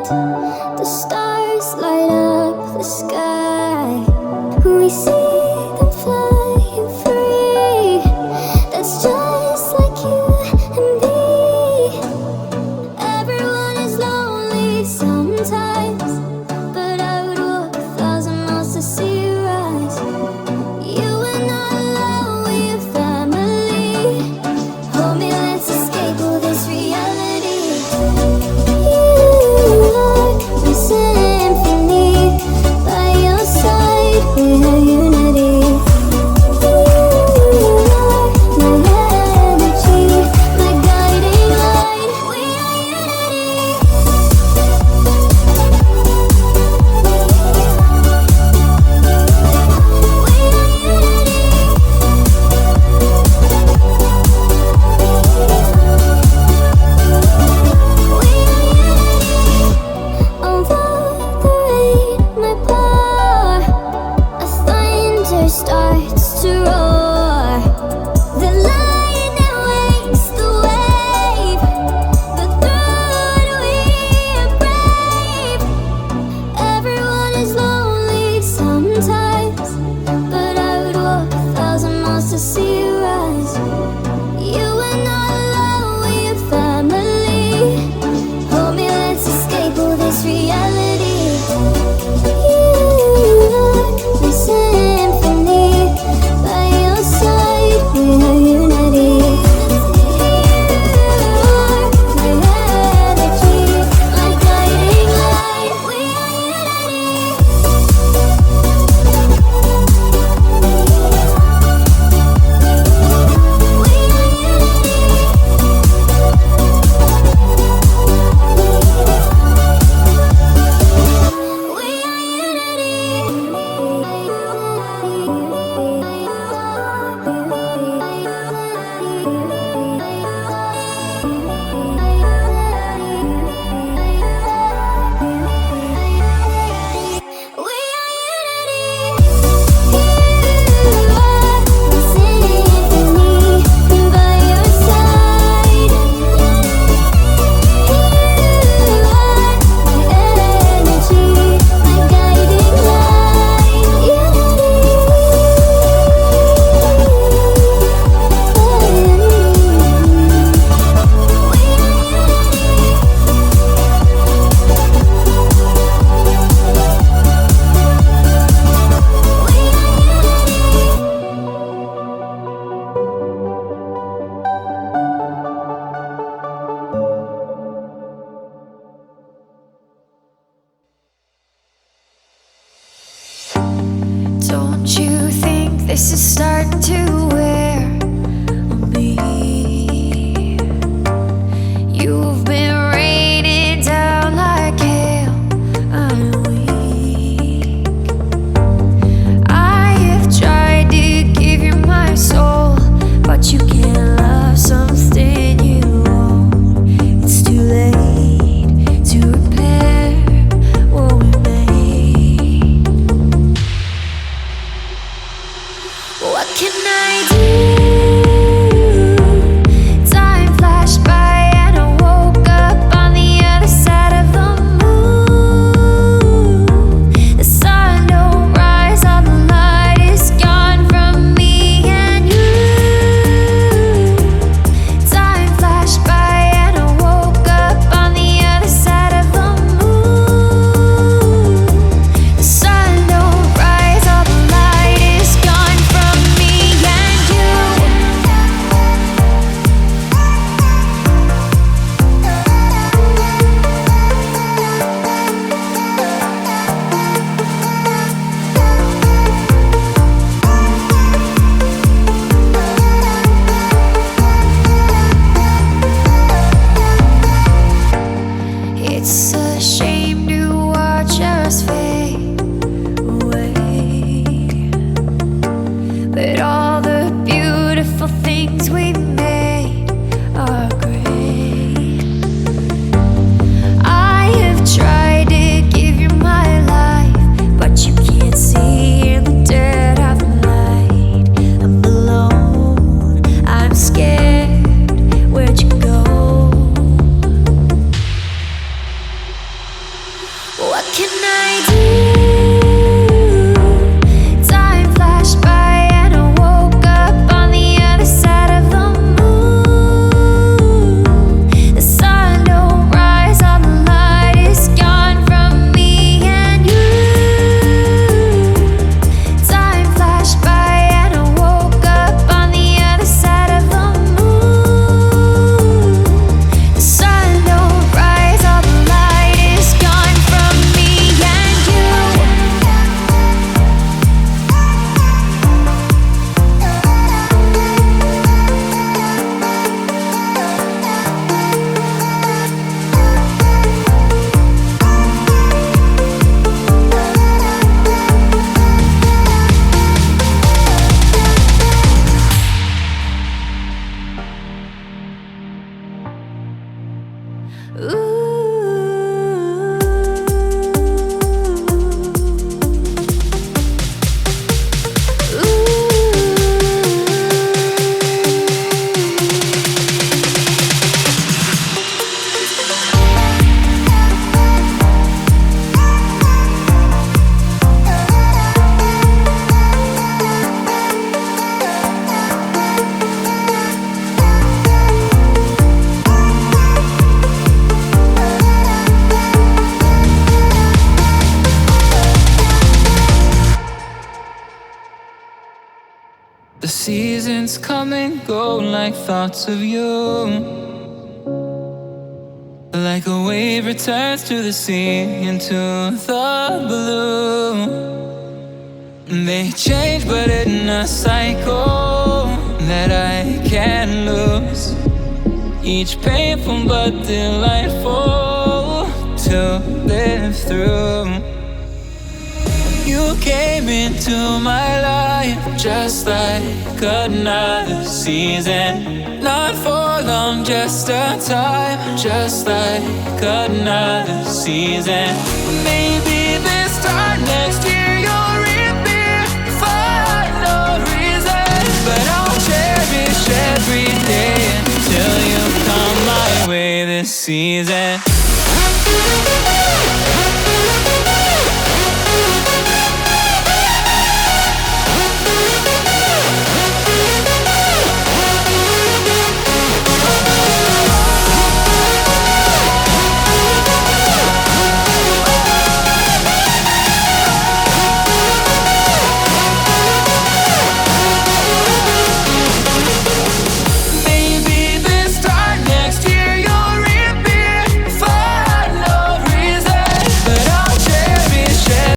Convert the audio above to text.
The stars light up the sky. We see them flying free. That's just like you and me. Everyone is lonely sometimes, but I would walk 1,000 miles to see you rise. You are not alone with your family. Hold me, let's escape all this reality. You are my symphony. By your side, we are unity. You are my energy, my guiding light. We are unity. Although the rain might pour, a thunder starts to roar. The lightning wakes the wave, but through it we are brave. Everyone is lonely sometimes, but I would walk 1,000 miles to see you rise. You are not alone with your family. Hold me, let's escape all this reality. You are my symphony. By your side, we are unity. You are my energy, my guiding light. We are unity. Don't you think this is starting to wear on me? You've been raining down like hail. I'm weak. I have tried to give you my soul, but you can't love something you own. It's too late to repair what we made. What can I The seasons come and go like thoughts of you. Like a wave returns to the sea into the blue. They change but in a cycle that I can't lose. Each painful but delightful to live through. You came into my life just like another season. Not for long, just a time, just like another season. Maybe this time next year you'll reappear for no reason. But I'll cherish every day until you come my way this season.